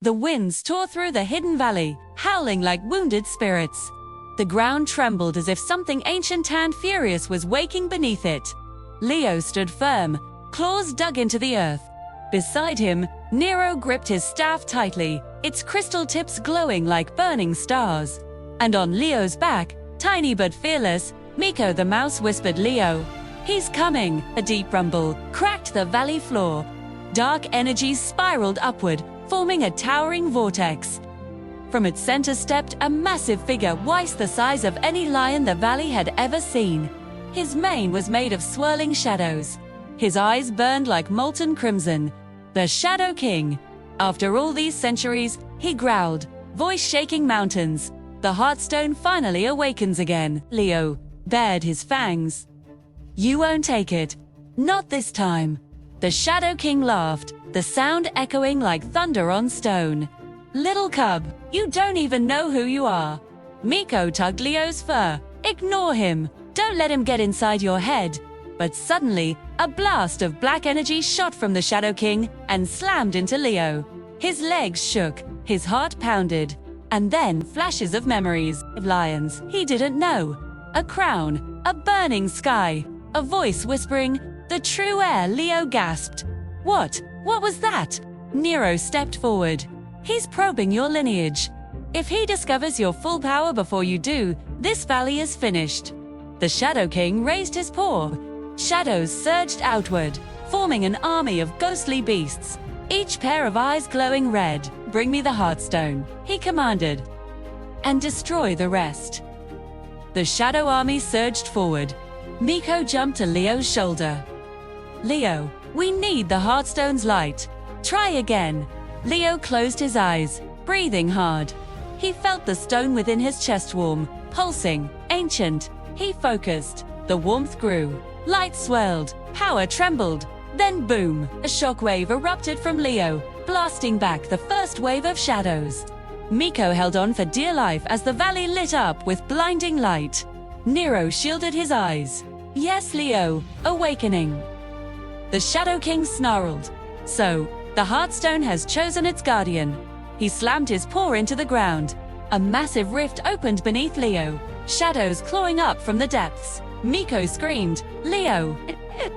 The winds tore through the hidden valley, howling like wounded spirits. The ground trembled as if something ancient and furious was waking beneath it. Leo stood firm, claws dug into the earth. Beside him, Nero gripped his staff tightly, its crystal tips glowing like burning stars. And on Leo's back, tiny but fearless, Miko the mouse whispered, "Leo, he's coming." A deep rumble cracked the valley floor. Dark energies spiraled upward, forming a towering vortex. From its center stepped a massive figure twice the size of any lion the valley had ever seen. His mane was made of swirling shadows. His eyes burned like molten crimson. The Shadow King. After all these centuries, he growled, voice shaking mountains. The Heartstone finally awakens again. Leo bared his fangs. "You won't take it. Not this time." The Shadow King laughed, the sound echoing like thunder on stone. "Little cub, you don't even know who you are." Miko tugged Leo's fur. "Ignore him. Don't let him get inside your head." But suddenly, a blast of black energy shot from the Shadow King and slammed into Leo. His legs shook, his heart pounded. And then flashes of memories of lions he didn't know. A crown, a burning sky, a voice whispering, "The true heir." Leo gasped. What was that?" Nero stepped forward. "He's probing your lineage. If he discovers your full power before you do, this valley is finished." The Shadow King raised his paw. Shadows surged outward, forming an army of ghostly beasts, each pair of eyes glowing red. "Bring me the Heartstone," he commanded, "and destroy the rest." The Shadow Army surged forward. Miko jumped to Leo's shoulder. "Leo, we need the Heartstone's light. Try again." Leo closed his eyes, breathing hard. He felt the stone within his chest warm, pulsing, ancient. He focused. The warmth grew. Light swirled. Power trembled. Then boom! A shockwave erupted from Leo, blasting back the first wave of shadows. Miko held on for dear life as the valley lit up with blinding light. Nero shielded his eyes. "Yes, Leo, awakening." The Shadow King snarled. "So, the Heartstone has chosen its guardian." He slammed his paw into the ground. A massive rift opened beneath Leo, shadows clawing up from the depths. Miko screamed. Leo,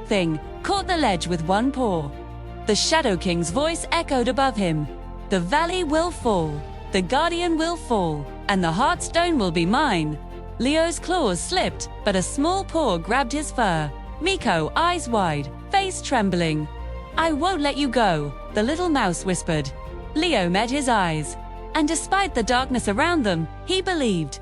thing, caught the ledge with one paw. The Shadow King's voice echoed above him. "The valley will fall, the guardian will fall, and the Heartstone will be mine." Leo's claws slipped, but a small paw grabbed his fur. Miko, eyes wide, face trembling. "I won't let you go," the little mouse whispered. Leo met his eyes, and despite the darkness around them, he believed.